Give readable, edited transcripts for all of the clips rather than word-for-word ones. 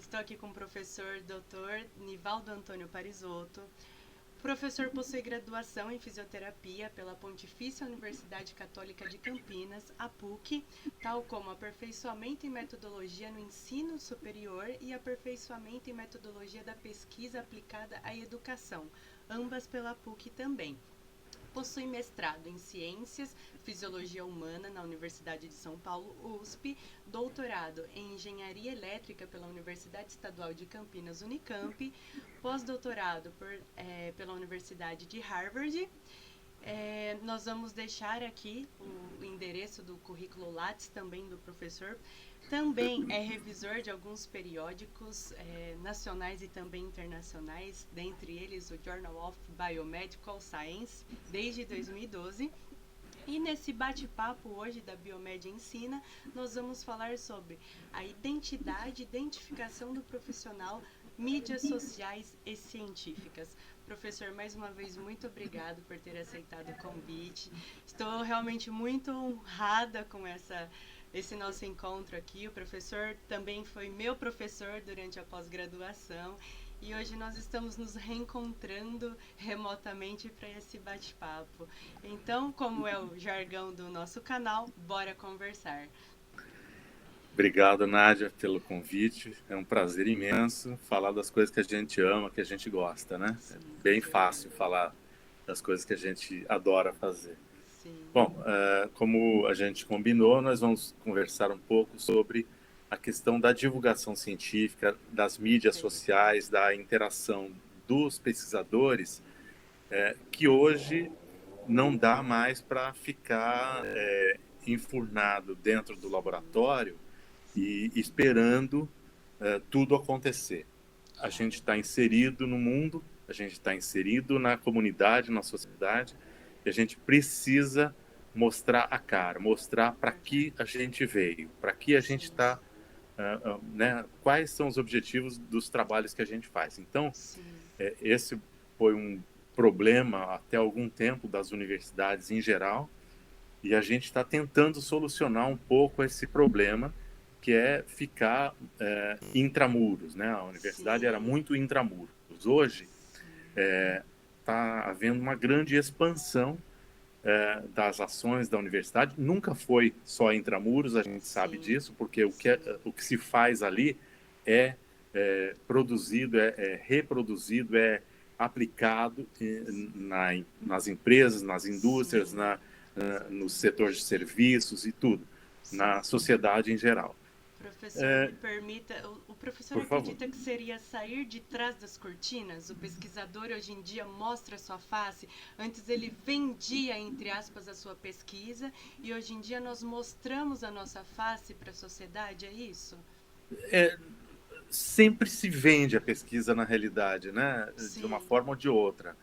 Estou aqui com o professor Dr. Nivaldo Antônio Parisotto. O professor possui graduação em fisioterapia pela Pontifícia Universidade Católica de Campinas, a PUC, tal como aperfeiçoamento em metodologia no ensino superior e aperfeiçoamento em metodologia da pesquisa aplicada à educação, ambas pela PUC também. Possui mestrado em Ciências, Fisiologia Humana na Universidade de São Paulo, USP, doutorado em Engenharia Elétrica pela Universidade Estadual de Campinas, Unicamp, pós-doutorado pela Universidade de Harvard. Nós vamos deixar aqui o endereço do currículo Lattes também do professor. Também é revisor de alguns periódicos nacionais e também internacionais, dentre eles o Journal of Biomedical Science, desde 2012. E nesse bate-papo hoje da Biomed Ensina, nós vamos falar sobre a identidade e identificação do profissional, mídias sociais e científicas. Professor, mais uma vez, muito obrigado por ter aceitado o convite. Estou realmente muito honrada com esse nosso encontro aqui. O professor também foi meu professor durante a pós-graduação e hoje nós estamos nos reencontrando remotamente para esse bate-papo. Então, como é o jargão do nosso canal, bora conversar. Obrigado, Nádia, pelo convite. É um prazer imenso falar das coisas que a gente ama, que a gente gosta, né? Sim, É bem fácil falar das coisas que a gente adora fazer. sim. Bom, como a gente combinou, nós vamos conversar um pouco sobre a questão da divulgação científica, das mídias sociais, da interação dos pesquisadores, que hoje não dá mais para ficar enfurnado dentro do laboratório e esperando tudo acontecer. A gente está inserido no mundo, a gente está inserido na comunidade, na sociedade, e a gente precisa mostrar a cara, mostrar para que a gente veio, para que a gente está, né, quais são os objetivos dos trabalhos que a gente faz. Então, esse foi um problema até algum tempo das universidades em geral, e a gente está tentando solucionar um pouco esse problema, que é ficar intramuros, né? A universidade era muito intramuros. Hoje está havendo uma grande expansão das ações da universidade. Nunca foi só intramuros, a gente sabe disso, porque o que se faz ali é produzido, é reproduzido, é aplicado nas empresas, nas indústrias, no setor de serviços e tudo, na sociedade em geral. Professor, me permita, o professor Por favor. acredita que seria sair de trás das cortinas? O pesquisador hoje em dia mostra a sua face. Antes ele vendia, entre aspas, a sua pesquisa e hoje em dia nós mostramos a nossa face para a sociedade, é isso? Sempre se vende a pesquisa na realidade, né? Sim. De uma forma ou de outra.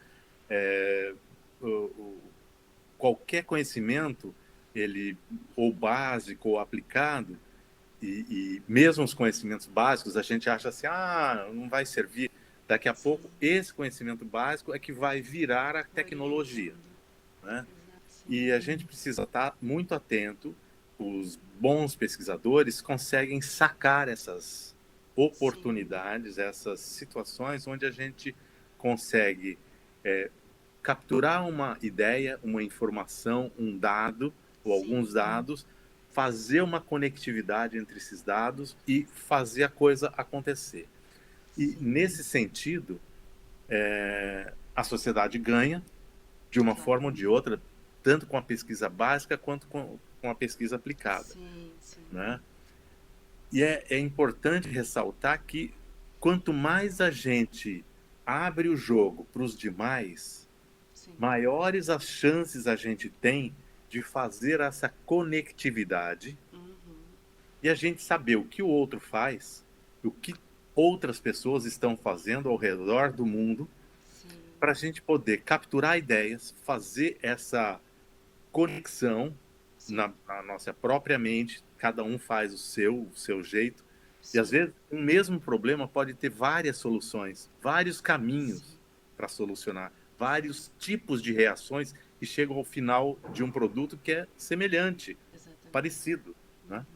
Qualquer conhecimento, ele ou básico ou aplicado, e mesmo os conhecimentos básicos, a gente acha assim, não vai servir. Daqui a pouco, esse conhecimento básico é que vai virar a tecnologia, né? E a gente precisa estar muito atento. Os bons pesquisadores conseguem sacar essas oportunidades, essas situações onde a gente consegue capturar uma ideia, uma informação, um dado ou alguns dados, fazer uma conectividade entre esses dados e fazer a coisa acontecer. E nesse sentido, a sociedade ganha de uma forma ou de outra, tanto com a pesquisa básica quanto com a pesquisa aplicada. Né? E é importante ressaltar que quanto mais a gente abre o jogo para os demais, maiores as chances a gente tem de fazer essa conectividade e a gente saber o que o outro faz, o que outras pessoas estão fazendo ao redor do mundo, para a gente poder capturar ideias, fazer essa conexão na nossa própria mente. Cada um faz o seu jeito. E às vezes um mesmo problema pode ter várias soluções, vários caminhos para solucionar, vários tipos de reações que chegam ao final de um produto que é semelhante, parecido, né?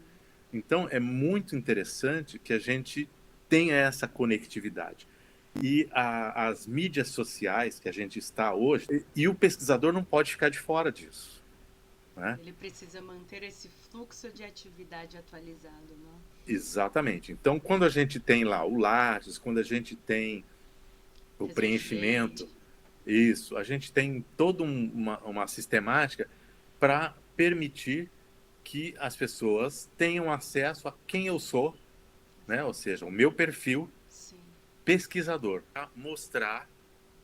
Então é muito interessante que a gente tenha essa conectividade. E as mídias sociais que a gente está hoje, e o pesquisador não pode ficar de fora disso, né? Ele precisa manter esse fluxo de atividade atualizado, não? Exatamente. Então, quando a gente tem lá o Lattes, quando a gente tem o Research preenchimento, Gate. isso, a gente tem toda uma sistemática para permitir que as pessoas tenham acesso a quem eu sou, né? Ou seja, o meu perfil Sim. pesquisador, para mostrar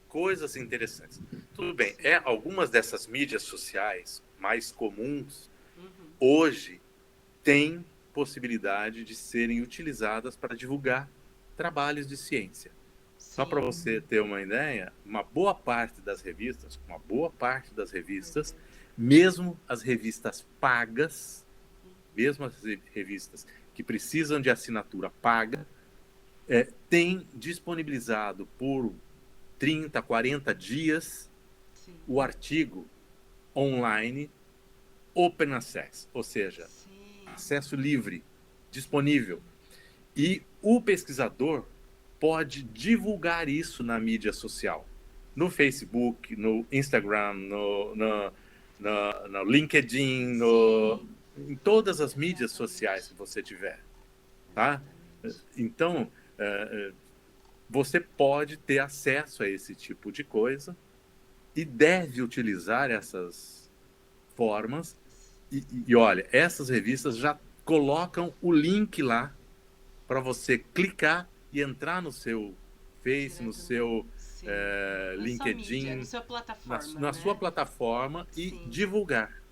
coisas interessantes. Tudo bem, algumas dessas mídias sociais mais comuns Uhum. hoje têm possibilidade de serem utilizadas para divulgar trabalhos de ciência. Só para Sim. você ter uma ideia, uma boa parte das revistas, Perfeito. mesmo as revistas pagas, mesmo as revistas que precisam de assinatura paga, tem disponibilizado por 30, 40 dias Sim. o artigo online open access, ou seja, Sim. acesso livre, disponível. E o pesquisador pode divulgar isso na mídia social, no Facebook, no Instagram, no LinkedIn, Sim. em todas as mídias Exatamente. sociais que você tiver, tá? Exatamente. Então, você pode ter acesso a esse tipo de coisa e deve utilizar essas formas. E olha, essas revistas já colocam o link lá para você clicar e entrar no seu Face, no seu Diretamente. Sim. Na sua mídia, na LinkedIn, sua plataforma, na sua né? plataforma e Sim. divulgar.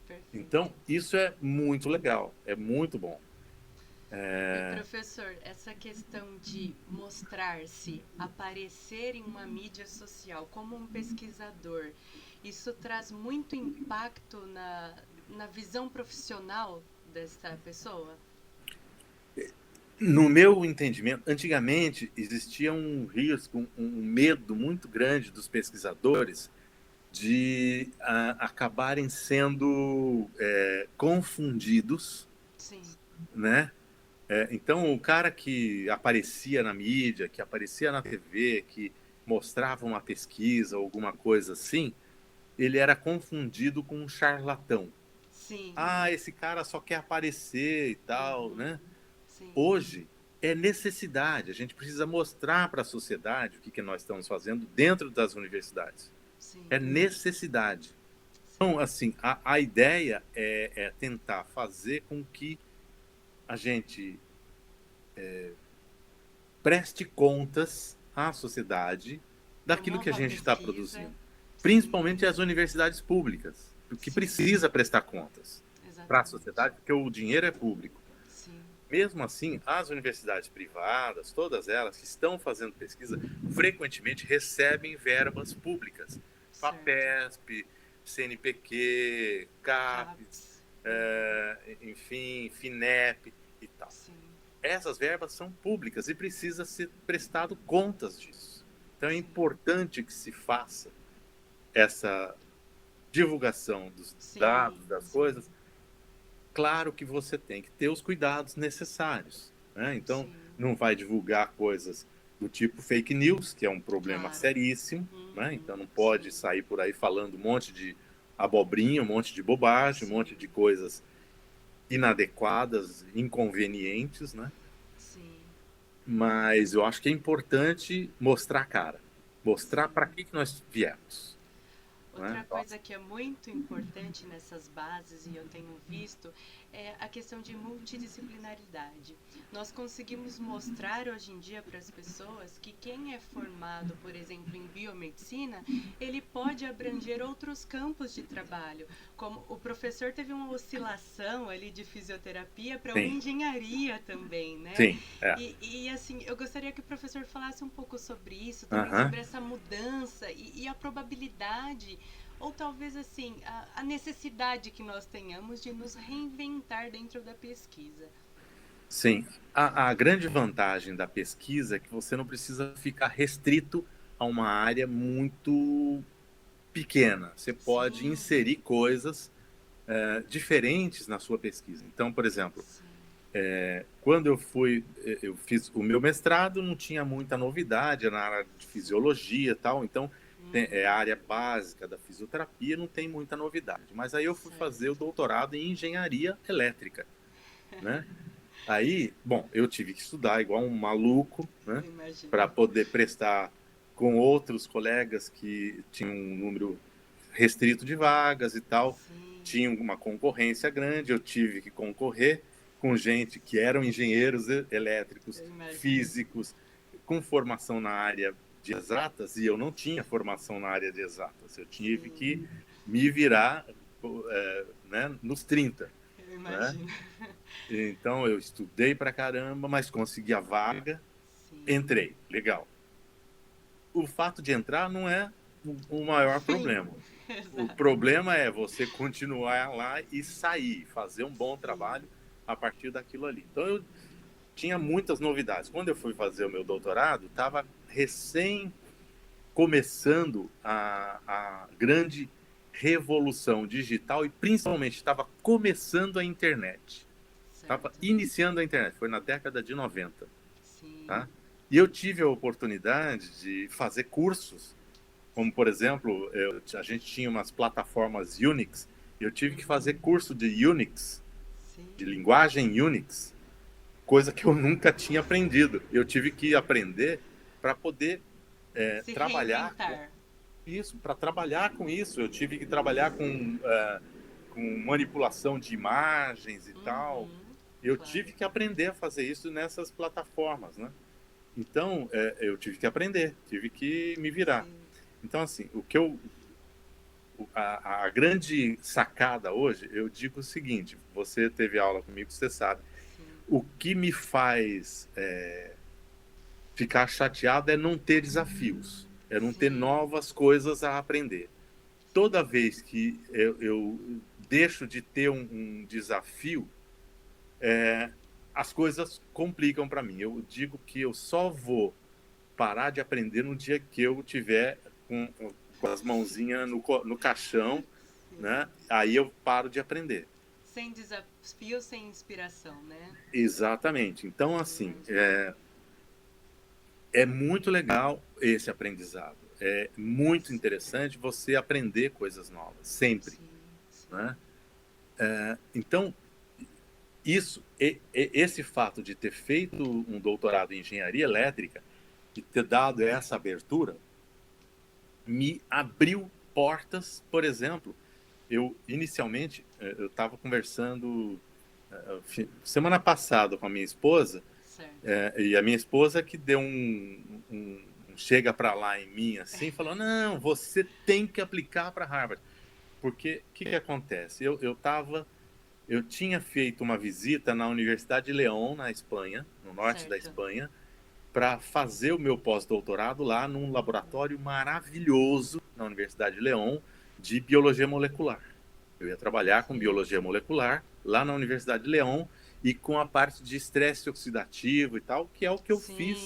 Perfeito. Então, isso é muito legal, é muito bom. E professor, essa questão de mostrar-se, aparecer em uma mídia social como um pesquisador, isso traz muito impacto na visão profissional dessa pessoa? No meu entendimento, antigamente existia um risco, um medo muito grande dos pesquisadores de acabarem sendo confundidos, Sim. né? Então, o cara que aparecia na mídia, que aparecia na TV, que mostrava uma pesquisa, alguma coisa assim, ele era confundido com um charlatão. Sim. Ah, esse cara só quer aparecer e tal, Uhum. né? Sim. Hoje é necessidade, a gente precisa mostrar para a sociedade o que nós estamos fazendo dentro das universidades. Sim. É necessidade. Sim. Então, assim, a ideia é tentar fazer com que a gente preste contas à sociedade daquilo que a Promova a gente está pesquisa. produzindo. Sim. Principalmente as universidades públicas, que Sim. precisa prestar contas para a Exatamente. sociedade, porque o dinheiro é público. Sim. Mesmo assim, as universidades privadas, todas elas que estão fazendo pesquisa, frequentemente recebem verbas públicas. Certo. FAPESP, CNPq, CAPES, CAPES. enfim, FINEP e tal. Sim. Essas verbas são públicas e precisa ser prestado contas disso. Então é Sim. importante que se faça essa divulgação dos Sim. dados, das Sim. coisas. Claro que você tem que ter os cuidados necessários, né? Então, Sim. não vai divulgar coisas do tipo fake news, que é um problema Claro. seríssimo, né? Uhum. Então, não pode Sim. sair por aí falando um monte de abobrinha, um monte de bobagem, um Sim. monte de coisas inadequadas, inconvenientes, né? Sim. Mas eu acho que é importante mostrar a cara, mostrar Sim. para que nós viemos, Outra né? coisa que é muito importante nessas bases, e eu tenho visto, é a questão de multidisciplinaridade. Nós conseguimos mostrar hoje em dia para as pessoas que quem é formado, por exemplo, em biomedicina, ele pode abranger outros campos de trabalho. Como o professor teve uma oscilação ali de fisioterapia para uma Sim, engenharia também, né? sim, é. E assim, eu gostaria que o professor falasse um pouco sobre isso, também Aham. sobre essa mudança e a probabilidade, ou talvez assim, a necessidade que nós tenhamos de nos reinventar dentro da pesquisa. Sim, a grande vantagem da pesquisa é que você não precisa ficar restrito a uma área muito pequena. Você pode Sim, inserir coisas diferentes na sua pesquisa. Então, por exemplo, sim, Quando eu fiz o meu mestrado, não tinha muita novidade, era na área de fisiologia e tal, então é a área básica da fisioterapia, não tem muita novidade. Mas aí eu fui fazer o doutorado em engenharia elétrica, né? Aí, bom, eu tive que estudar igual um maluco, né? Para poder prestar com outros colegas que tinham um número restrito de vagas e tal. Sim. Tinha uma concorrência grande, eu tive que concorrer com gente que eram engenheiros elétricos, físicos, com formação na área de exatas, e eu não tinha formação na área de exatas. Eu tive que me virar né, nos 30. Eu imagino. Né? Então eu estudei pra caramba, mas consegui a vaga, entrei, legal. O fato de entrar não é o maior problema. O problema é você continuar lá e sair, fazer um bom trabalho a partir daquilo ali. Então eu tinha muitas novidades. Quando eu fui fazer o meu doutorado, estava recém começando a grande revolução digital e principalmente estava começando a internet. Estava iniciando a internet, foi na década de 90. Tá? E eu tive a oportunidade de fazer cursos, como, por exemplo, a gente tinha umas plataformas Unix, e eu tive que fazer curso de Unix, de linguagem Unix, coisa que eu nunca tinha aprendido. Eu tive que aprender para poder trabalhar com isso, para trabalhar com isso. Eu tive que trabalhar com manipulação de imagens e tal. Eu tive que aprender a fazer isso nessas plataformas, né? Então, eu tive que aprender, tive que me virar. Então, assim, a grande sacada hoje, eu digo o seguinte, você teve aula comigo, você sabe, o que me faz ficar chateado é não ter desafios, é não ter novas coisas a aprender. Toda vez que eu deixo de ter um desafio, as coisas complicam para mim. Eu digo que eu só vou parar de aprender no dia que eu tiver com as mãozinhas no caixão, né? Aí eu paro de aprender. Sem desafio, sem inspiração, né? Exatamente. Então, assim, é muito legal esse aprendizado. É muito interessante você aprender coisas novas, sempre. Né? Então, esse fato de ter feito um doutorado em engenharia elétrica e ter dado essa abertura me abriu portas. Por exemplo, eu inicialmente eu estava conversando semana passada com a minha esposa, e a minha esposa que deu um chega para lá em mim assim, falou: não, você tem que aplicar para Harvard, porque o que acontece? Eu tinha feito uma visita na Universidade de León, na Espanha, no norte da Espanha, para fazer o meu pós-doutorado lá num laboratório maravilhoso na Universidade de León de biologia molecular. Eu ia trabalhar com biologia molecular lá na Universidade de León e com a parte de estresse oxidativo e tal, que é o que eu fiz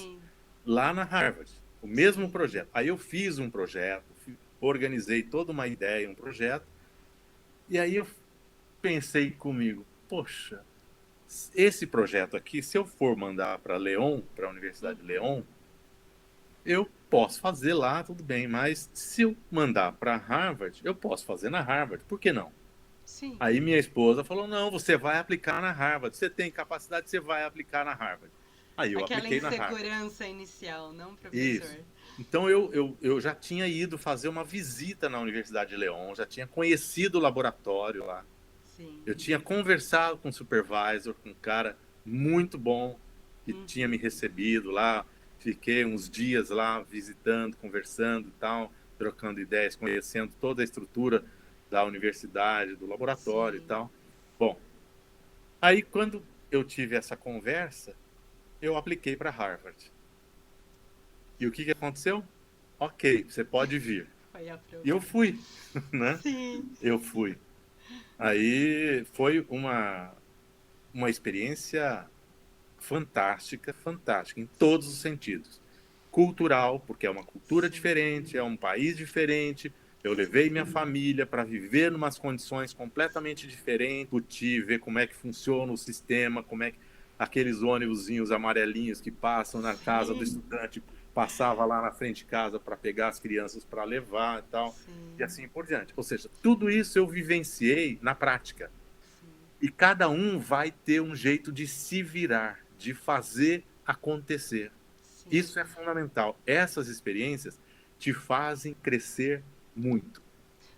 lá na Harvard. O mesmo projeto. Aí eu fiz um projeto, organizei toda uma ideia, um projeto, e aí eu pensei comigo, poxa, esse projeto aqui, se eu for mandar para León, para a Universidade de León, eu posso fazer lá, tudo bem, mas se eu mandar para Harvard, eu posso fazer na Harvard, por que não? Sim. Aí minha esposa falou, não, você vai aplicar na Harvard, você tem capacidade, você vai aplicar na Harvard. Aí eu apliquei na Harvard. Aquela insegurança inicial, não, professor? Isso. Então eu já tinha ido fazer uma visita na Universidade de León, já tinha conhecido o laboratório lá. Sim. Eu tinha conversado com o supervisor, com um cara muito bom, que tinha me recebido lá. Fiquei uns dias lá visitando, conversando e tal, trocando ideias, conhecendo toda a estrutura da universidade, do laboratório e tal. Bom, aí quando eu tive essa conversa, eu apliquei para Harvard. E o que aconteceu? Ok, você pode vir. E eu fui, né? Sim. Eu fui. Aí foi uma experiência fantástica, fantástica, em todos os sentidos. Cultural, porque é uma cultura diferente, é um país diferente. Eu levei minha família para viver em umas condições completamente diferentes, ver como é que funciona o sistema, como é que aqueles ônibusinhos amarelinhos que passam na casa do Sim, estudante, passava lá na frente de casa para pegar as crianças para levar e tal, e sim, assim por diante. Ou seja, tudo isso eu vivenciei na prática. sim, E cada um vai ter um jeito de se virar, de fazer acontecer. Isso é sim. fundamental. Essas experiências te fazem crescer muito,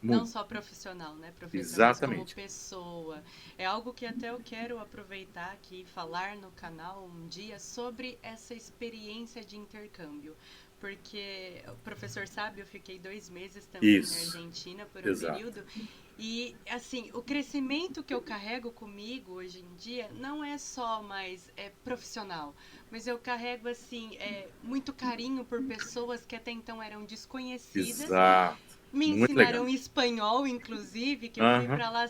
Não muito. só profissional, né, professor, mas como Exatamente. pessoa. É algo que até eu quero aproveitar aqui e falar no canal um dia sobre essa experiência de intercâmbio. Porque o professor sabe, eu fiquei 2 meses também na Isso. Argentina por um Exato. período. E, assim, o crescimento que eu carrego comigo hoje em dia não é só mais profissional, mas eu carrego, assim, muito carinho por pessoas que até então eram desconhecidas, Exato. me Muito legal. ensinaram espanhol, inclusive, que eu fui Aham. pra lá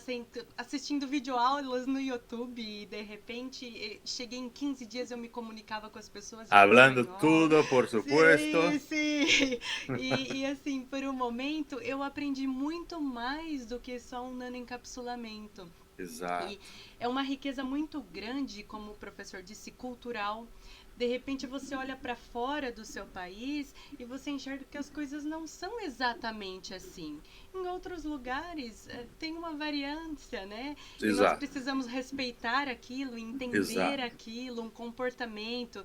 assistindo videoaulas no YouTube e de repente cheguei em 15 dias eu me comunicava com as pessoas em Hablando espanhol. tudo, por Sim, supuesto. sim. E assim, por um momento eu aprendi muito mais do que só um nanoencapsulamento. E Exato. é uma riqueza muito grande, como o professor disse, cultural. De repente você olha para fora do seu país e você enxerga que as coisas não são exatamente assim. Em outros lugares tem uma variância, né? E nós Exato. precisamos respeitar aquilo, entender Exato. aquilo, um comportamento.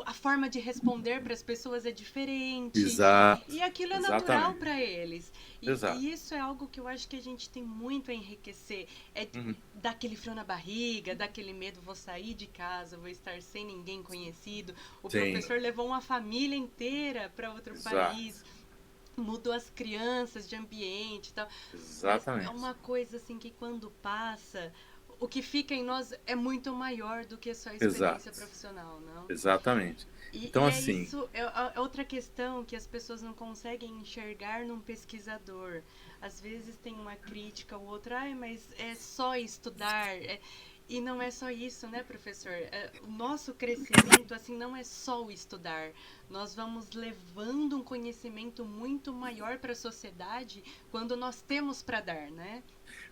A forma de responder para as pessoas é diferente Exato. e aquilo é natural Exatamente. para eles. Exato. E isso é algo que eu acho que a gente tem muito a enriquecer. Uhum. Dar aquele frio na barriga, dar aquele medo, vou sair de casa, vou estar sem ninguém conhecido. O Sim. professor levou uma família inteira para outro Exato. país, mudou as crianças de ambiente e tal. Mas é Exatamente. uma coisa assim que quando passa, o que fica em nós é muito maior do que só a experiência Exato. profissional, não? Exatamente. Então, E é assim, isso, é outra questão que as pessoas não conseguem enxergar num pesquisador. Às vezes tem uma crítica ou outra, ai, mas é só estudar. E não é só isso, né, professor? O nosso crescimento, assim, não é só o estudar. Nós vamos levando um conhecimento muito maior para a sociedade quando nós temos para dar, né?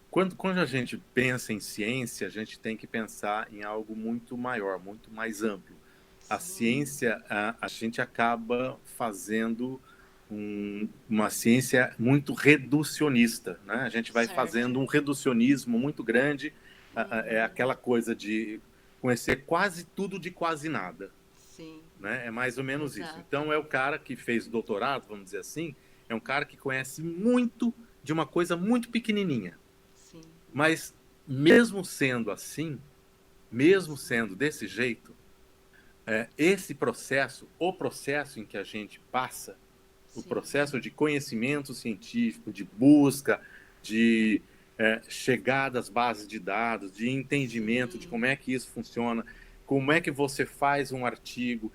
quando a gente pensa em ciência, a gente tem que pensar em algo muito maior, muito mais amplo. A Sim, ciência, a gente acaba fazendo uma ciência muito reducionista, né? A gente vai certo. fazendo um reducionismo muito grande, é Uhum, aquela coisa de conhecer quase tudo de quase nada, sim, né? É mais ou menos isso. exato. Então, é o cara que fez doutorado, vamos dizer assim, é um cara que conhece muito de uma coisa muito pequenininha. Sim, Mas, mesmo sendo assim, mesmo sendo desse jeito, esse processo, o processo em que a gente passa, o sim, processo de conhecimento científico, de busca, de chegada às bases de dados, de entendimento de sim, como é que isso funciona, como é que você faz um artigo,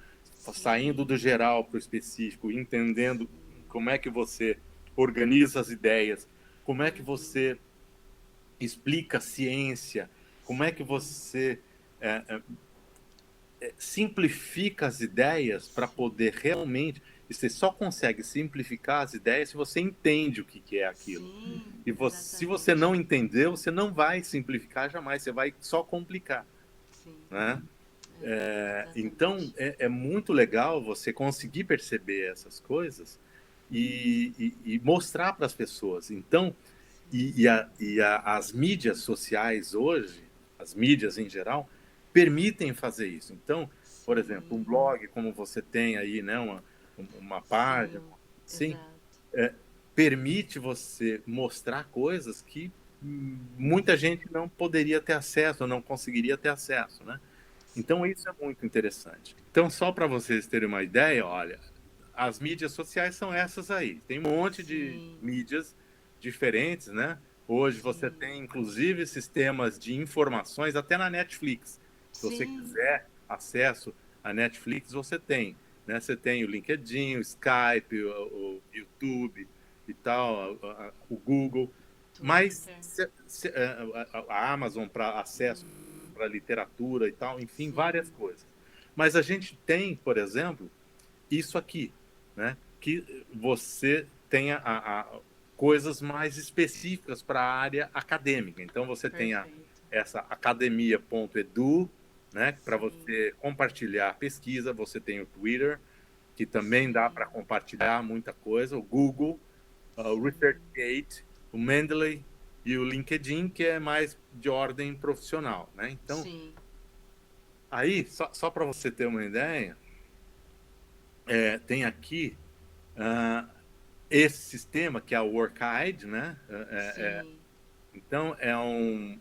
saindo sim, do geral para o específico, entendendo sim. como é que você organiza as ideias, como é que Uhum. você explica a ciência, como é que Sim, você é, simplifica as ideias para sim, poder realmente. E você só consegue simplificar as ideias se você entende o que é aquilo. sim, E se você exatamente. não entendeu, você não vai simplificar jamais, você vai só complicar. Sim, Né? Então, exatamente. é muito legal você conseguir perceber essas coisas e mostrar para as pessoas. Então, Sim, as mídias sociais hoje, as mídias em geral, permitem fazer isso. Então, por exemplo, um sim, blog como você tem aí, né, uma página, sim, sim, exato. permite você mostrar coisas que muita gente não poderia ter acesso, ou não conseguiria ter acesso, né? Então, Sim, isso é muito interessante. Então, só para vocês terem uma ideia, olha, as mídias sociais são essas aí. Tem um monte de sim, mídias diferentes, né? Hoje você sim, tem, inclusive, sistemas de informações até na Netflix. Se você sim, quiser acesso à Netflix, você tem. Né? Você tem o LinkedIn, o Skype, o YouTube e tal, o Google. Mas Twitter. a Amazon para acesso para literatura e tal, enfim, várias Sim, coisas. Mas a gente tem, por exemplo, isso aqui, né? Que você tenha coisas mais específicas para a área acadêmica. Então, você tem perfeito. essa academia.edu, né? Para Sim. você compartilhar pesquisa, você tem o Twitter, que também dá para compartilhar muita coisa, o Google, o Sim. ResearchGate, o Mendeley e o LinkedIn, que é mais de ordem profissional, né? Então, Sim. aí, só para você ter uma ideia, tem aqui esse sistema que é o WorkID, né? Sim. Então, é um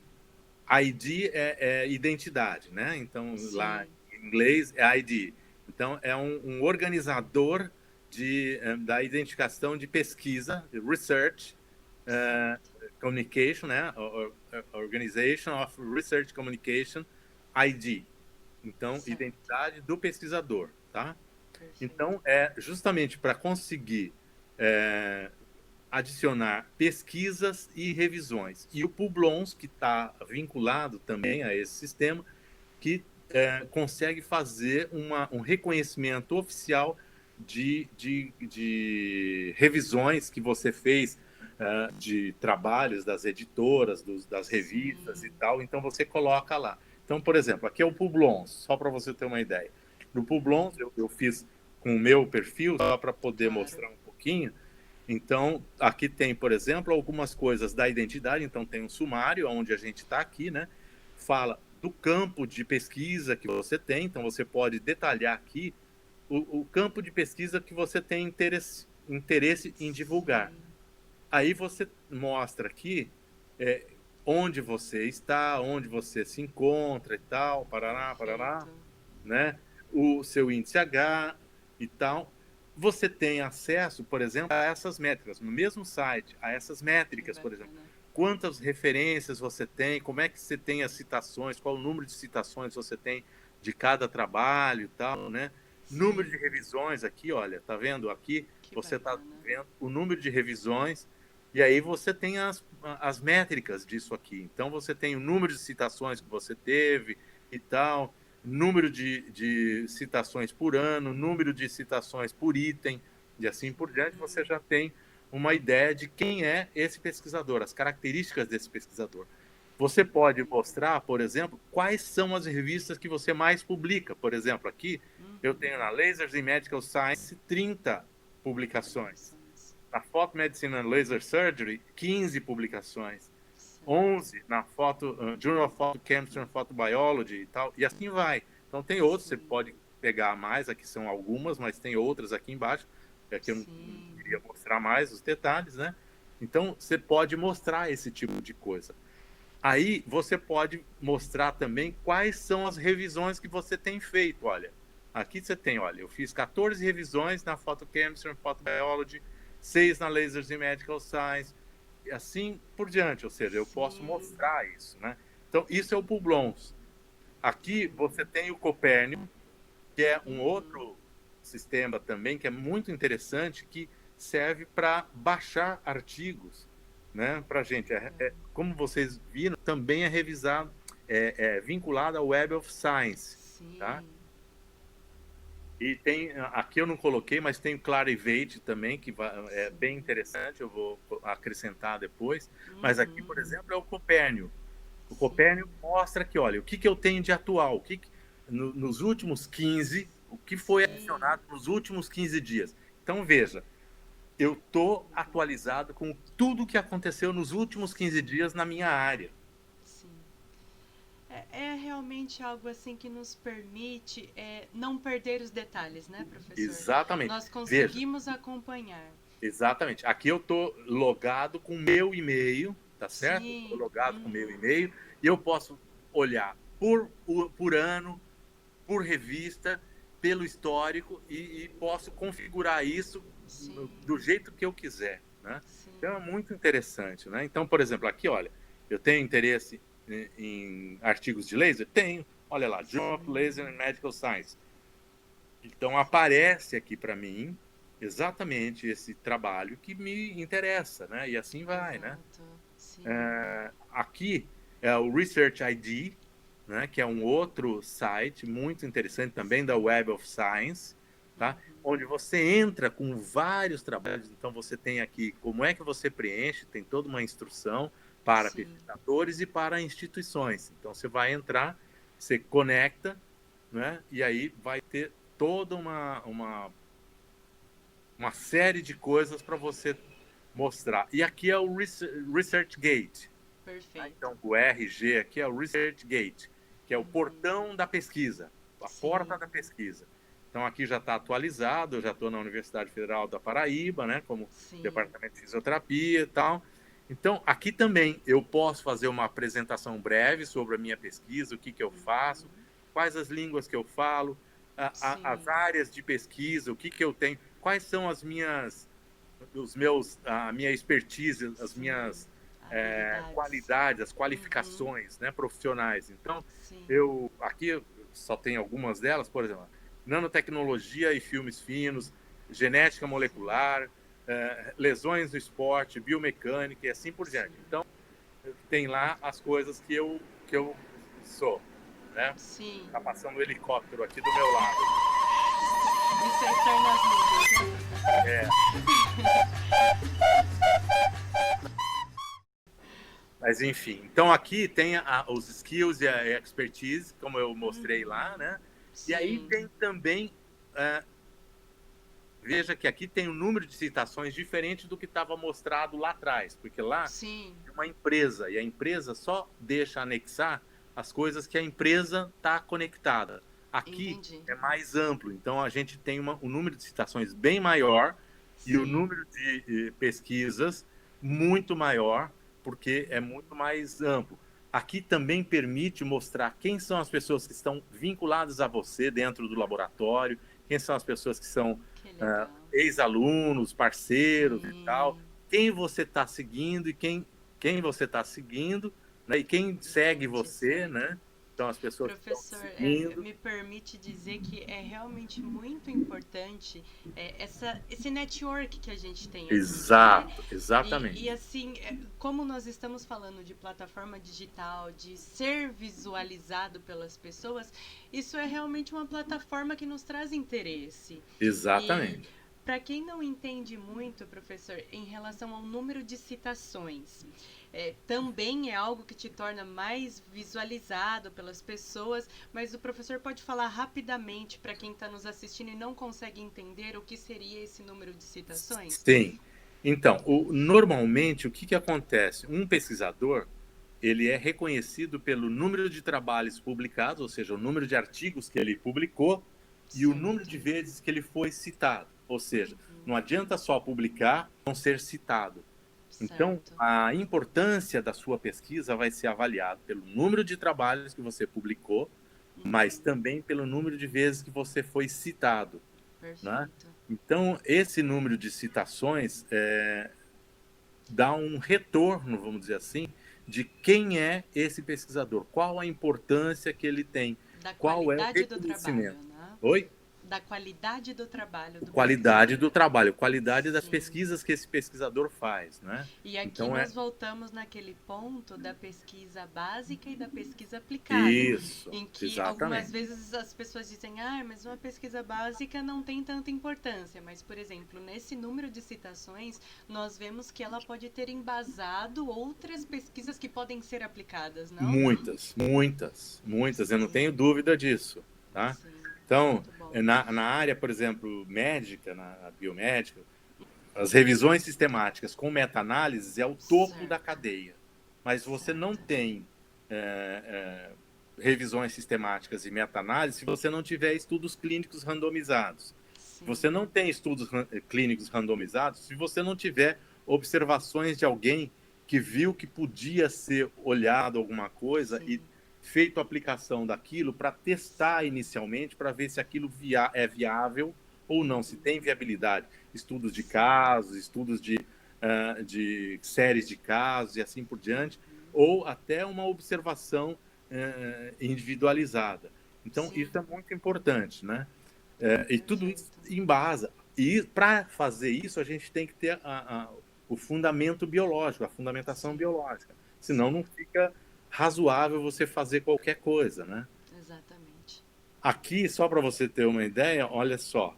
ID é identidade, né? Então, lá Sim. em inglês é ID. Então, é um organizador da identificação de pesquisa, research, Certo. communication, né? Organization of Research Communication, ID. Então, Certo. identidade do pesquisador, tá? Perfeito. Então, é justamente para conseguir é, adicionar pesquisas e revisões. E o Publons, que está vinculado também a esse sistema, que consegue fazer um reconhecimento oficial de revisões que você fez, de trabalhos das editoras, das revistas e Sim. tal. Então, você coloca lá. Então, por exemplo, aqui é o Publons, só para você ter uma ideia. No Publons, eu fiz com o meu perfil, só para poder Claro. mostrar um pouquinho. Então, aqui tem, por exemplo, algumas coisas da identidade. Então, tem um sumário, onde a gente está aqui, né? Fala do campo de pesquisa que você tem. Então, você pode detalhar aqui o campo de pesquisa que você tem interesse em divulgar. Sim. Aí você mostra aqui é, onde você está, onde você se encontra e tal, parará, parará, Perfeito. né? O seu índice H e tal. Você tem acesso, por exemplo, a essas métricas, no mesmo site, a essas Que métricas, por exemplo. bacana. Quantas referências você tem, como é que você tem as citações, qual o número de citações você tem de cada trabalho e tal, né? Número Sim. de revisões aqui, olha, tá vendo? Aqui Que você está bacana. vendo o número de revisões e aí você tem as métricas disso aqui. Então você tem o número de citações que você teve e tal, número de citações por ano, número de citações por item, e assim por diante, você Sim. já tem uma ideia de quem é esse pesquisador, as características desse pesquisador. Você Que pode bacana. mostrar, por exemplo, quais são as revistas que você mais publica. Por exemplo, aqui eu tenho Uhum. na Lasers in Medical Science 30 publicações. Publicações. Na Photo Medicine and Laser Surgery, 15 publicações. Certo. 11 na Journal of Photochemistry and Photobiology e tal, e assim vai. Então tem outros, você Sim. pode pegar mais, aqui são algumas, mas tem outras aqui embaixo, que eu não Sim. queria mostrar mais os detalhes, né? Então você pode mostrar esse tipo de coisa. Aí você pode mostrar também quais são as revisões que você tem feito. Olha, aqui você tem, olha, eu fiz 14 revisões na Photochemistry and Photobiology, 6 na Lasers in Medical Science, e assim por diante. Ou seja, eu posso Sim. mostrar isso, né? Então, isso é o Publons. Aqui você tem o Copérnico, que é um Uhum. outro sistema também que é muito interessante, que serve para baixar artigos, né? Para a Que gente, legal. como vocês viram, também é revisado, é vinculado ao Web of Science, tá? Sim. E tem, aqui eu não coloquei, mas tem o Clarivate também, que é bem Sim. interessante, eu vou acrescentar depois. Mas aqui, Uhum. por exemplo, é o Copérnico. O Sim. Copérnico mostra que, olha, o que eu tenho de atual, nos últimos 15, o que foi Sim. adicionado nos últimos 15 dias. Então, veja, eu estou atualizado com tudo que aconteceu nos últimos 15 dias na minha área. Sim. É realmente algo assim que nos permite não perder os detalhes, né, professor? Exatamente. Nós Veja, conseguimos acompanhar. exatamente. Aqui eu estou logado com o meu e-mail, tá certo? Estou Sim. logado com o meu Uhum. e-mail e eu posso olhar por ano, por revista, pelo histórico e posso configurar isso Sim. do jeito que eu quiser, né? Então é Sim. muito interessante, né? Então, por exemplo, aqui, olha, eu tenho interesse em artigos de laser? Tenho. Olha lá, Journal of Laser Sim. and Medical Science. Então Sim. aparece aqui para mim exatamente esse trabalho que me interessa, né? E assim vai, né? Exato. Sim. Aqui é o Research ID, né? Que é um outro site muito interessante também da Web of Science, tá? Onde Uhum. você entra com vários trabalhos. Então você tem aqui como é que você preenche, tem toda uma instrução para Sim. pesquisadores e para instituições. Então você vai entrar, você conecta, né? E aí vai ter toda uma série de coisas para você mostrar. E aqui é o ResearchGate. Perfeito. Então, o RG aqui é o ResearchGate, que é o portão da pesquisa, a porta da pesquisa. Então, aqui já está atualizado, eu já estou na Universidade Federal da Paraíba, né, como departamento de fisioterapia e tal. Então, aqui também eu posso fazer uma apresentação breve sobre a minha pesquisa, o que eu faço, quais as línguas que eu falo, as áreas de pesquisa, o que eu tenho, quais são a minha expertise, as minhas qualidades, as qualificações, né, profissionais. Então, aqui só tem algumas delas, por exemplo, nanotecnologia e filmes finos, genética molecular, lesões no esporte, biomecânica e assim por diante. Então, tem lá as coisas que eu sou, né? Sim. Tá passando um helicóptero aqui do meu lado. Isso é estar nas nuvens, né? Mas enfim, então aqui tem os skills e a expertise, como eu mostrei lá, né? Sim. E aí tem também, veja que aqui tem um número de citações diferente do que estava mostrado lá atrás, porque lá é uma empresa, e a empresa só deixa anexar as coisas que a empresa está conectada. Aqui é mais amplo, então a gente tem um número de citações bem maior e o número de pesquisas muito maior, porque é muito mais amplo. Aqui também permite mostrar quem são as pessoas que estão vinculadas a você dentro do laboratório, quem são as pessoas que são ex-alunos, parceiros e tal, quem você está seguindo e quem você está seguindo, né? E quem segue você, né? Então, as pessoas Professor, que estão seguindo. me permite dizer que é realmente muito importante esse network que a gente tem aqui. Exato, né? exatamente. E assim, como nós estamos falando de plataforma digital, de ser visualizado pelas pessoas, isso é realmente uma plataforma que nos traz interesse. Exatamente. Para quem não entende muito, professor, em relação ao número de citações, também é algo que te torna mais visualizado pelas pessoas, mas o professor pode falar rapidamente para quem está nos assistindo e não consegue entender o que seria esse número de citações? Sim. Então, normalmente, o que acontece? Um pesquisador, ele é reconhecido pelo número de trabalhos publicados, ou seja, o número de artigos que ele publicou e o número de vezes que ele foi citado. Ou seja, não adianta só publicar, não ser citado. Então, a importância da sua pesquisa vai ser avaliada pelo número de trabalhos que você publicou, mas também pelo número de vezes que você foi citado. Né? Então, esse número de citações dá um retorno, vamos dizer assim, de quem é esse pesquisador, qual a importância que ele tem, qual é o reconhecimento. Do trabalho, né? Oi? Da qualidade do trabalho do qualidade do trabalho, qualidade das pesquisas que esse pesquisador faz, né? E aqui então, nós voltamos naquele ponto da pesquisa básica e da pesquisa aplicada. Isso, em que exatamente. Algumas vezes as pessoas dizem, mas uma pesquisa básica não tem tanta importância. Mas, por exemplo, nesse número de citações, nós vemos que ela pode ter embasado outras pesquisas que podem ser aplicadas, não? Muitas. Eu não tenho dúvida disso, tá? Sim. Então, na área, por exemplo, médica, na biomédica, as revisões sistemáticas com meta-análises é o topo da cadeia. Mas você não tem revisões sistemáticas e meta-análises se você não tiver estudos clínicos randomizados. Você não tem estudos clínicos randomizados se você não tiver observações de alguém que viu que podia ser olhado alguma coisa e feito a aplicação daquilo para testar inicialmente, para ver se aquilo é viável ou não, se tem viabilidade. Estudos de casos, estudos de séries de casos e assim por diante, ou até uma observação individualizada. Então, isso é muito importante, né? E tudo isso embasa. E para fazer isso, a gente tem que ter o fundamento biológico, a fundamentação biológica. Senão não fica razoável você fazer qualquer coisa, né? Exatamente. Aqui, só para você ter uma ideia, olha só,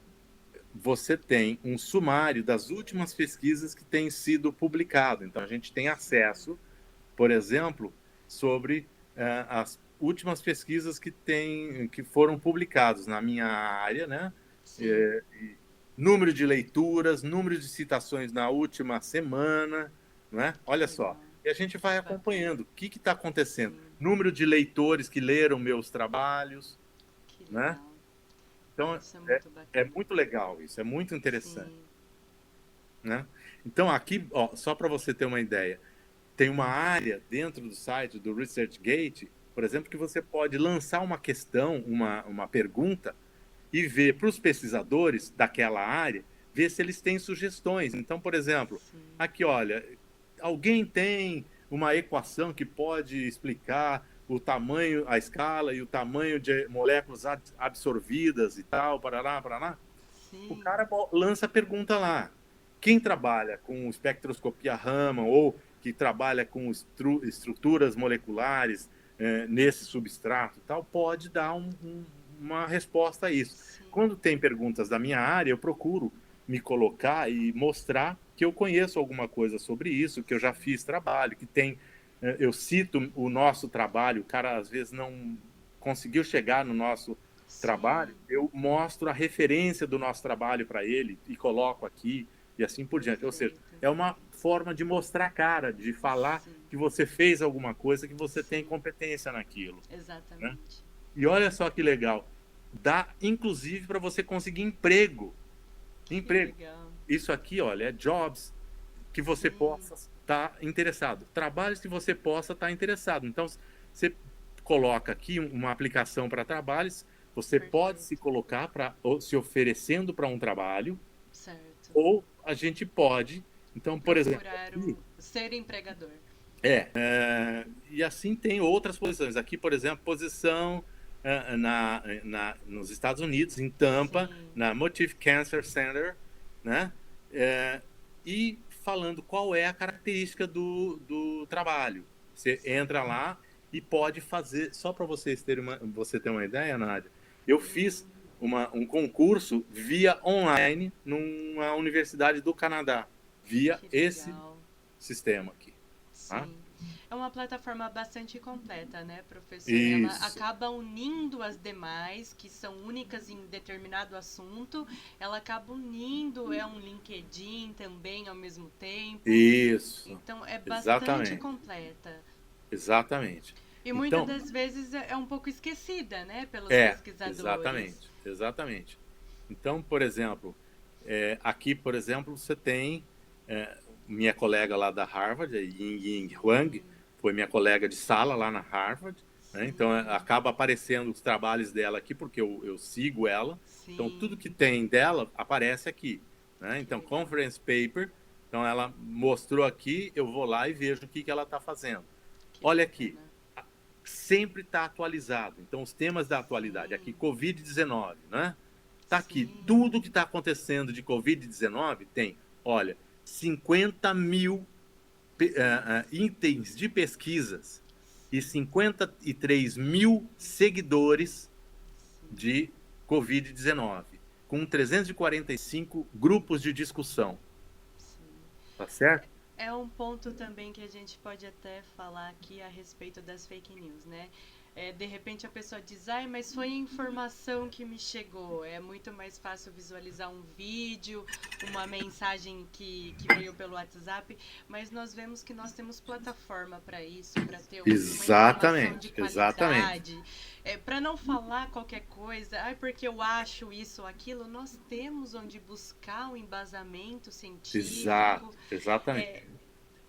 você tem um sumário das últimas pesquisas que têm sido publicado. Então, a gente tem acesso, por exemplo, sobre últimas pesquisas que foram publicadas na minha área, né? Sim. Número de leituras, número de citações na última semana, né? Olha só. E a gente vai acompanhando o que está acontecendo. Sim. Número de leitores que leram meus trabalhos, Que né? legal. Então, Isso é muito bacana. muito legal isso, é muito interessante. Sim. Né? Então, aqui, ó, só para você ter uma ideia, tem uma área dentro do site do ResearchGate, por exemplo, que você pode lançar uma questão, uma pergunta, e ver para os pesquisadores daquela área, ver se eles têm sugestões. Então, por exemplo, Sim. aqui, olha, alguém tem uma equação que pode explicar o tamanho, a escala e o tamanho de moléculas absorvidas e tal, parará, parará. Sim. O cara lança a pergunta lá. Quem trabalha com espectroscopia Raman ou que trabalha com estruturas moleculares nesse substrato e tal, pode dar uma resposta a isso. Sim. Quando tem perguntas da minha área, eu procuro me colocar e mostrar que eu conheço alguma coisa sobre isso, que eu já fiz trabalho, que tem... Eu cito o nosso trabalho, o cara às vezes não conseguiu chegar no nosso trabalho, eu mostro a referência do nosso trabalho para ele e coloco aqui e assim por diante. Ou seja, é uma forma de mostrar a cara, de falar Sim. que você fez alguma coisa, que você tem competência naquilo. Exatamente. Né? E olha só que legal, dá inclusive para você conseguir emprego. Emprego. Legal. Isso aqui, olha, é jobs que você possa estar interessado. Trabalhos que você possa estar interessado. Então, você coloca aqui uma aplicação para trabalhos, você pode se colocar se oferecendo para um trabalho, certo. ou a gente pode, então, por exemplo, aqui, ser empregador. E assim tem outras posições. Aqui, por exemplo, posição nos Estados Unidos, em Tampa, Sim. na Motif Cancer Center, né? E falando qual é a característica do trabalho. Você entra lá e pode fazer, só para você ter uma ideia, Nádia, eu fiz um concurso via online numa universidade do Canadá, via esse sistema aqui. Sim. Tá? É uma plataforma bastante completa, né, professor? Isso. Ela acaba unindo as demais, que são únicas em determinado assunto, ela acaba unindo, é um LinkedIn também ao mesmo tempo. Isso. Então, é bastante Exatamente. completa. Exatamente. E muitas das vezes é um pouco esquecida, né, pelos pesquisadores. Exatamente. Então, por exemplo, aqui, por exemplo, você tem minha colega lá da Harvard, a Ying Huang, foi minha colega de sala lá na Harvard, né? Então acaba aparecendo os trabalhos dela aqui porque eu sigo ela. Sim. Então tudo que tem dela aparece aqui, né? Então conference paper, então ela mostrou aqui, eu vou lá e vejo o que ela está fazendo. Olha aqui, sempre está atualizado. Então os temas da atualidade aqui, Covid-19, né? Tá aqui tudo que está acontecendo de Covid-19 tem, olha, 50 mil itens de pesquisas e 53 mil seguidores de Covid-19, com 345 grupos de discussão. Tá certo? É um ponto também que a gente pode até falar aqui a respeito das fake news, né? De repente a pessoa diz, mas foi a informação que me chegou. É muito mais fácil visualizar um vídeo, uma mensagem que veio pelo WhatsApp, mas nós vemos que nós temos plataforma para isso, para ter uma informação de qualidade. Para não falar qualquer coisa, porque eu acho isso ou aquilo, nós temos onde buscar um embasamento científico. Exatamente.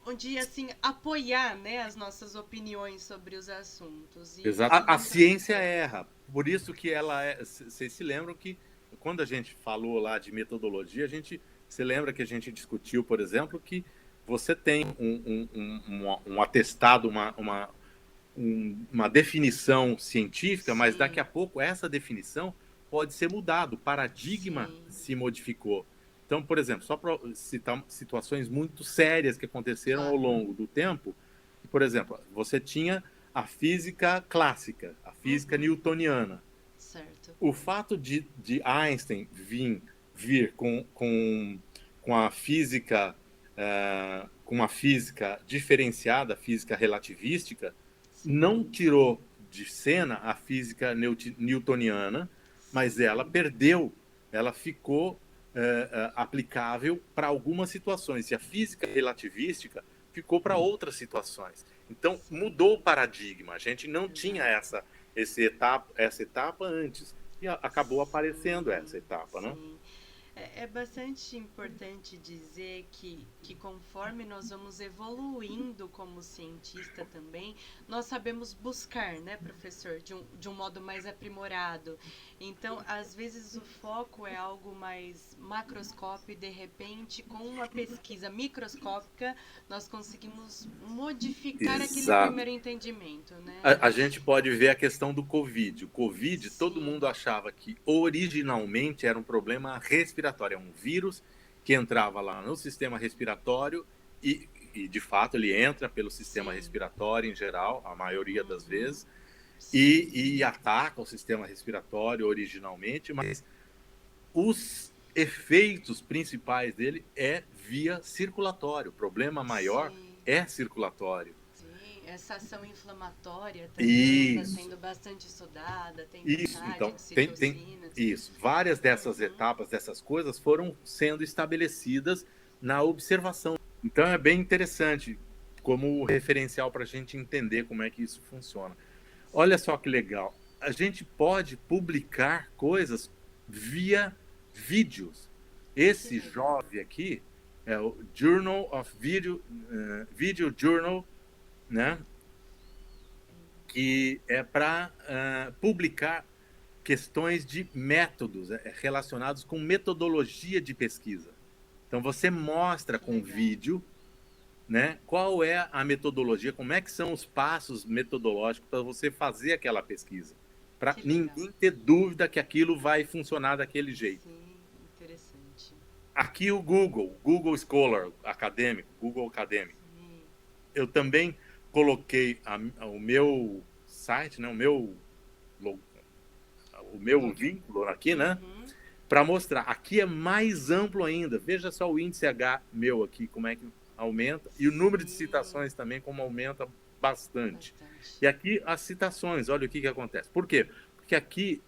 Onde, assim, apoiar, né, as nossas opiniões sobre os assuntos. A ciência erra. Por isso que ela é... Vocês se lembram que, quando a gente falou lá de metodologia, se lembra que a gente discutiu, por exemplo, que você tem um atestado, uma definição científica, mas daqui a pouco essa definição pode ser mudada, o paradigma se modificou. Então, por exemplo, só para citar situações muito sérias que aconteceram ao longo do tempo, por exemplo, você tinha a física clássica, a física newtoniana. Certo. O fato de Einstein vir com a física, com uma física diferenciada, física relativística, não tirou de cena a física newtoniana, mas ela perdeu, ela ficou aplicável para algumas situações, e a física relativística ficou para outras situações. Então, mudou o paradigma. A gente não tinha essa etapa antes. E acabou aparecendo essa etapa, né? Sim. É bastante importante dizer que conforme nós vamos evoluindo como cientista também, nós sabemos buscar, né, professor, de um modo mais aprimorado. Então, às vezes o foco é algo mais macroscópico e, de repente, com uma pesquisa microscópica, nós conseguimos modificar aquele Exato. primeiro entendimento, né? A gente pode ver a questão do Covid. O Covid, todo Sim. mundo achava que originalmente era um problema respiratório, é um vírus que entrava lá no sistema respiratório e de fato, ele entra pelo sistema Sim. respiratório em geral, a maioria das vezes, Sim. e ataca o sistema respiratório originalmente, mas os efeitos principais dele é via circulatório. O problema maior Sim. é circulatório. Sim, essa ação inflamatória também está sendo bastante estudada, tem Isso, bocado então, de tem citocinas. isso. Várias dessas etapas, dessas coisas, foram sendo estabelecidas na observação. Então, é bem interessante como referencial para a gente entender como é que isso funciona. Olha só que legal. A gente pode publicar coisas via vídeos. Esse jovem aqui é o Journal of Video Journal, né? Que é para publicar questões de métodos relacionados com metodologia de pesquisa. Então, você mostra com vídeo, né, qual é a metodologia, como é que são os passos metodológicos para você fazer aquela pesquisa, para ninguém ter dúvida que aquilo vai funcionar daquele jeito. Sim, interessante. Aqui o Google Scholar acadêmico, Google Acadêmico. Eu também coloquei o meu site, né, o meu vínculo aqui, né, para mostrar. Aqui é mais amplo ainda. Veja só o índice H meu aqui, como é que aumenta, e o número de citações também como aumenta bastante. E aqui as citações, olha o que acontece. Por quê? Porque aqui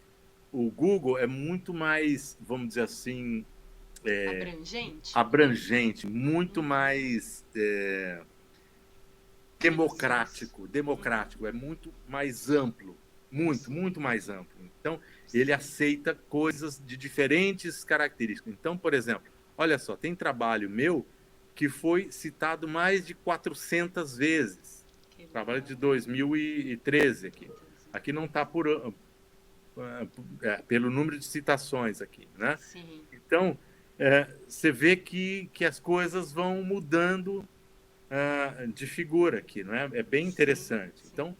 o Google é muito mais, vamos dizer assim, abrangente, muito mais democrático, é muito mais amplo, muito mais amplo. Então, ele aceita coisas de diferentes características. Então, por exemplo, olha só, tem trabalho meu que foi citado mais de 400 vezes. Trabalho de 2013 aqui. Aqui não está pelo número de citações aqui, né? Sim. Então, você vê que as coisas vão mudando de figura aqui, não é? É bem interessante. Sim. Então,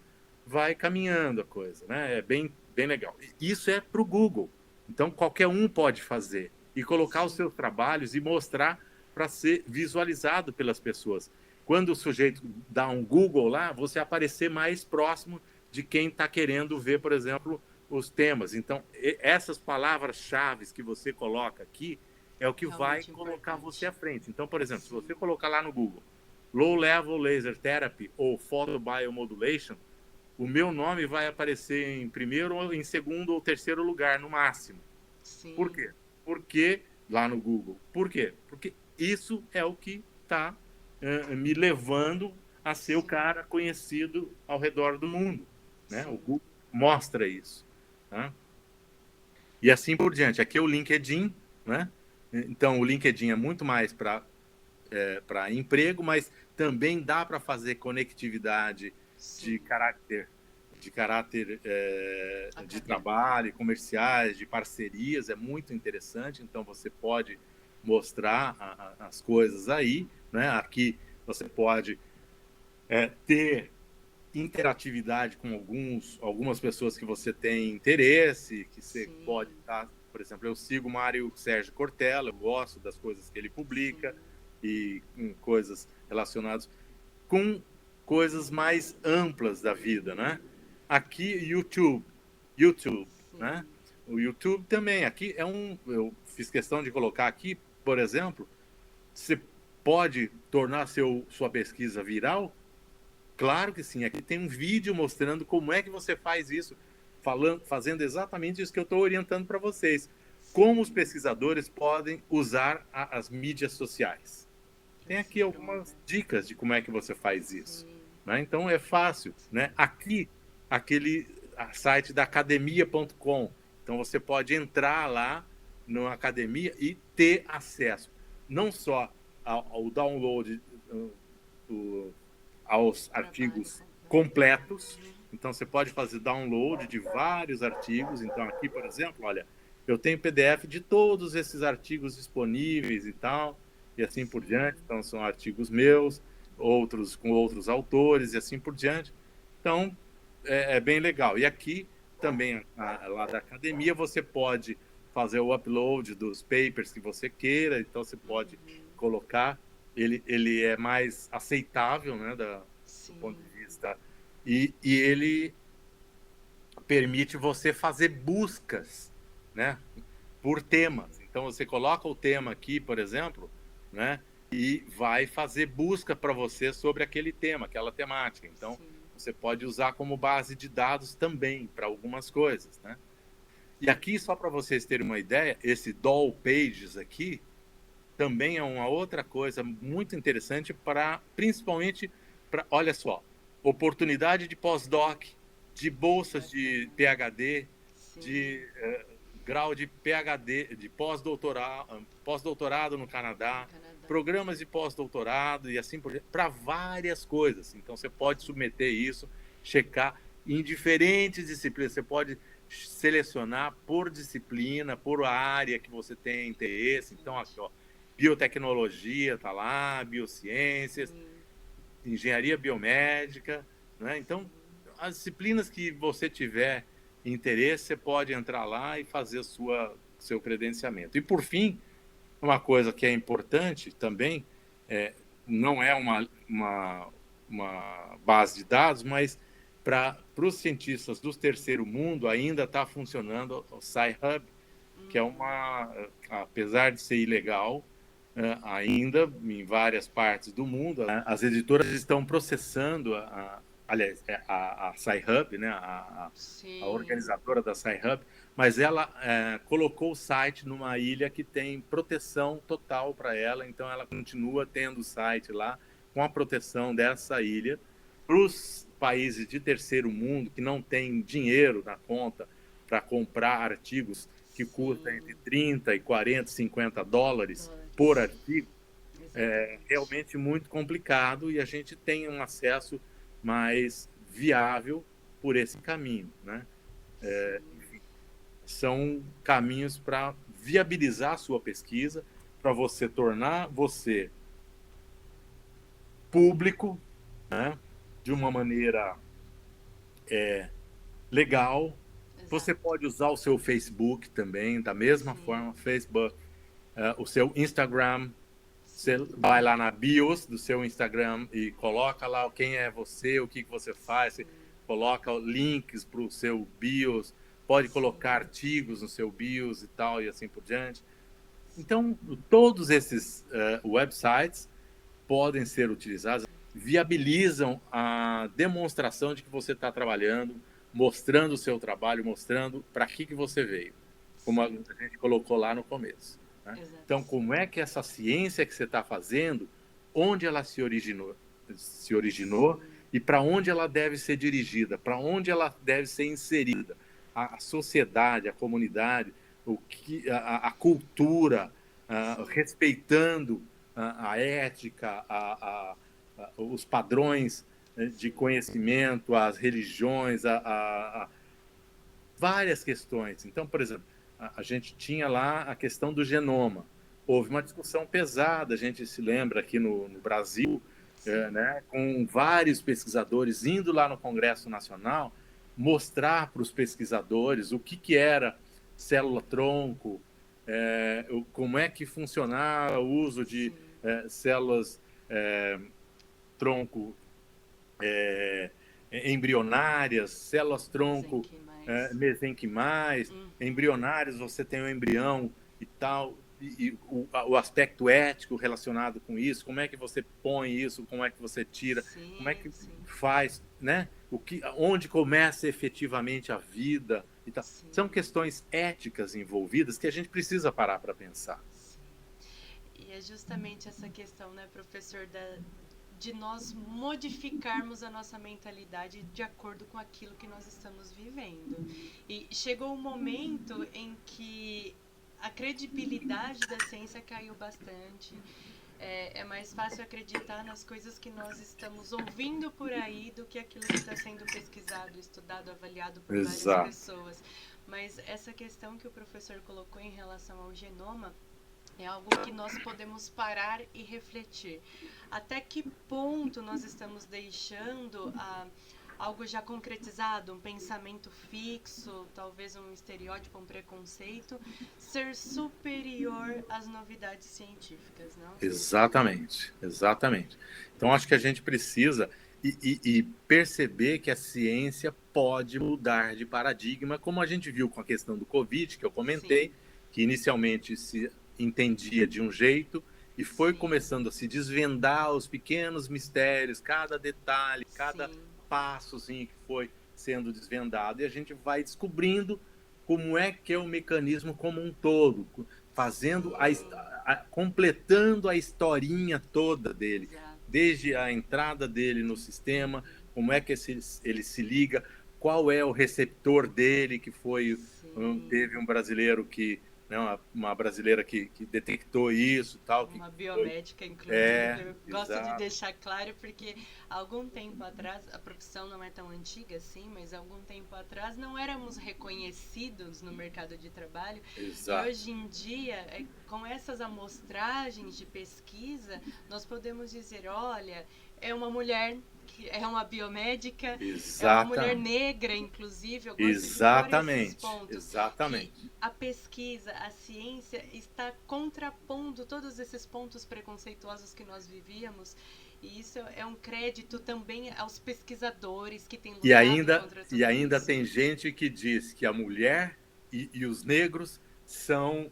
vai caminhando a coisa, né? É bem legal. Isso é para o Google. Então, qualquer um pode fazer e colocar os seus trabalhos e mostrar para ser visualizado pelas pessoas. Quando o sujeito dá um Google lá, você aparecer mais próximo de quem está querendo ver, por exemplo, os temas. Então, essas palavras-chave que você coloca aqui é o que vai colocar você à frente. Então, por exemplo, se você colocar lá no Google Low Level Laser Therapy ou Photobiomodulation, o meu nome vai aparecer em primeiro, em segundo ou terceiro lugar, no máximo. Sim. Por quê? Porque, lá no Google. Por quê? Porque isso é o que está me levando a ser o cara conhecido ao redor do mundo. Né? O Google mostra isso. Tá? E assim por diante. Aqui é o LinkedIn. Né? Então, o LinkedIn é muito mais para emprego, mas também dá para fazer conectividade de caráter de trabalho, comerciais, de parcerias, é muito interessante. Então, você pode mostrar as coisas aí, né? Aqui você pode ter interatividade com algumas pessoas que você tem interesse, que você pode estar, por exemplo, eu sigo o Mário Sérgio Cortella, eu gosto das coisas que ele publica e coisas relacionadas com coisas mais amplas da vida, né? Aqui YouTube, né? O YouTube também, aqui eu fiz questão de colocar aqui, por exemplo, você pode tornar sua pesquisa viral Claro que sim. Aqui tem um vídeo mostrando como é que você faz isso, fazendo exatamente isso que eu estou orientando para vocês. Como os pesquisadores podem usar as mídias sociais. Tem aqui algumas dicas de como é que você faz isso. Né? Então, é fácil. Né? Aqui, aquele site da academia.com. Então, você pode entrar lá na academia e ter acesso não só ao download aos artigos completos. Então, você pode fazer download de vários artigos. Então, aqui, por exemplo, olha, eu tenho PDF de todos esses artigos disponíveis e tal, e assim por diante. Então, são artigos meus, outros com outros autores e assim por diante. Então, é bem legal. E aqui, também, lá da academia, você pode fazer o upload dos papers que você queira. Então, você pode colocar. Ele é mais aceitável, né, do ponto de vista. E ele permite você fazer buscas, né, por temas. Então, você coloca o tema aqui, por exemplo, né, e vai fazer busca para você sobre aquele tema, aquela temática. Então, você pode usar como base de dados também para algumas coisas, né? E aqui, só para vocês terem uma ideia, esse Doll Pages aqui também é uma outra coisa muito interessante principalmente para, olha só, oportunidade de pós-doc, de bolsas de PhD, de grau de PhD, de pós-doutorado no Canadá, programas de pós-doutorado e assim por diante, para várias coisas. Então, você pode submeter isso, checar em diferentes disciplinas. Você pode selecionar por disciplina, por área que você tem interesse. Então, aqui, ó, biotecnologia está lá, biociências, engenharia biomédica, né? Então, as disciplinas que você tiver interesse, você pode entrar lá e fazer seu credenciamento. E, por fim, uma coisa que é importante também, não é uma base de dados, mas para os cientistas do terceiro mundo ainda está funcionando o Sci-Hub, que é apesar de ser ilegal, ainda em várias partes do mundo, as editoras estão processando, aliás, a Sci-Hub, né, a organizadora da Sci-Hub, mas ela colocou o site numa ilha que tem proteção total para ela, então ela continua tendo o site lá com a proteção dessa ilha. Para os países de terceiro mundo que não têm dinheiro na conta para comprar artigos que custam entre 30 e 40, 50 dólares por artigo, é realmente muito complicado, e a gente tem um acesso mais viável por esse caminho, né? Enfim, são caminhos para viabilizar a sua pesquisa, para você tornar você público, né, de uma maneira legal. Você pode usar o seu Facebook também, da mesma forma, Facebook, o seu Instagram. Você vai lá na bios do seu Instagram e coloca lá quem é você, o que você faz, você coloca links para o seu bios, pode colocar artigos no seu bios e tal, e assim por diante. Então, todos esses websites podem ser utilizados, viabilizam a demonstração de que você está trabalhando, mostrando o seu trabalho, mostrando para que você veio, como a gente colocou lá no começo. Né? Então, como é que essa ciência que você está fazendo, onde ela se originou e para onde ela deve ser dirigida, para onde ela deve ser inserida, a sociedade, a comunidade, a cultura, respeitando a ética, os padrões de conhecimento, as religiões, várias questões. Então, por exemplo, a gente tinha lá a questão do genoma. Houve uma discussão pesada, a gente se lembra aqui no Brasil, né, com vários pesquisadores indo lá no Congresso Nacional mostrar para os pesquisadores o que era célula-tronco, como é que funcionava o uso de células tronco embrionárias, células-tronco mesenquimais, embrionários, você tem o embrião e tal. o aspecto ético relacionado com isso, como é que você põe isso, como é que você tira, como é que faz, né? Onde começa efetivamente a vida e tal. São questões éticas envolvidas que a gente precisa parar para pensar. Sim. E é justamente essa questão, né, professor, de nós modificarmos a nossa mentalidade de acordo com aquilo que nós estamos vivendo. E chegou um momento em que a credibilidade da ciência caiu bastante. É mais fácil acreditar nas coisas que nós estamos ouvindo por aí do que aquilo que está sendo pesquisado, estudado, avaliado por várias pessoas. Mas essa questão que o professor colocou em relação ao genoma é algo que nós podemos parar e refletir. Até que ponto nós estamos deixando algo já concretizado, um pensamento fixo, talvez um estereótipo, um preconceito, ser superior às novidades científicas, não? Exatamente, exatamente. Então, acho que a gente precisa e perceber que a ciência pode mudar de paradigma, como a gente viu com a questão do Covid, que eu comentei, que inicialmente se entendia de um jeito e foi começando a se desvendar os pequenos mistérios, cada detalhe, cada passozinho que foi sendo desvendado, e a gente vai descobrindo como é que é o mecanismo como um todo, fazendo completando a historinha toda dele, desde a entrada dele no sistema, como é que ele se liga, qual é o receptor dele, que foi teve um brasileiro que uma brasileira que detectou isso, tal, uma biomédica, inclusive. Eu gosto de deixar claro porque há algum tempo atrás, a profissão não é tão antiga assim, mas há algum tempo atrás não éramos reconhecidos no mercado de trabalho. E hoje em dia, com essas amostragens de pesquisa, nós podemos dizer, olha, é uma mulher que é uma biomédica, é uma mulher negra, inclusive. Eu gosto de pôr esses pontos. Exatamente. A pesquisa, a ciência está contrapondo todos esses pontos preconceituosos que nós vivíamos. E isso é um crédito também aos pesquisadores que têm lutado contra tudo isso. E ainda tem gente que diz que a mulher e os negros são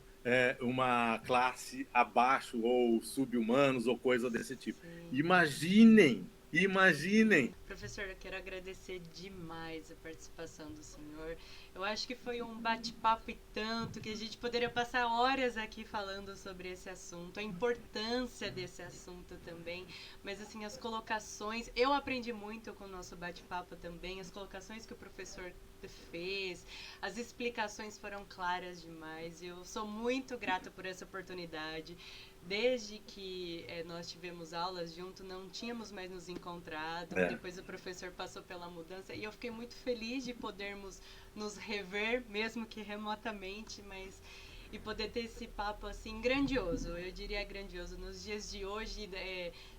uma classe abaixo ou sub-humanos ou coisa desse tipo. Imaginem! Professor, eu quero agradecer demais a participação do senhor. Eu acho que foi um bate-papo e tanto que a gente poderia passar horas aqui falando sobre esse assunto, a importância desse assunto também. Mas assim, as colocações, eu aprendi muito com o nosso bate-papo também, as colocações que o professor fez, as explicações foram claras demais. Eu sou muito grata por essa oportunidade. Desde que nós tivemos aulas junto, não tínhamos mais nos encontrado. Depois o professor passou pela mudança e eu fiquei muito feliz de podermos nos rever, mesmo que remotamente, mas e poder ter esse papo assim grandioso, eu diria grandioso. Nos dias de hoje,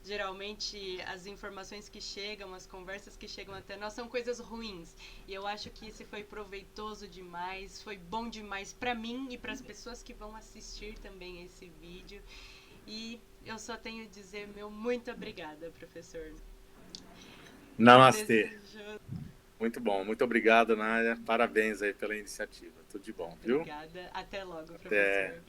geralmente as informações que chegam, as conversas que chegam até nós são coisas ruins. E eu acho que esse foi proveitoso demais, foi bom demais para mim e para as pessoas que vão assistir também esse vídeo. E eu só tenho a dizer meu muito obrigada, professor. Namastê. Muito bom, muito obrigado, Nádia. Parabéns aí pela iniciativa. Tudo de bom, viu? Obrigada. Até logo, professor. Até.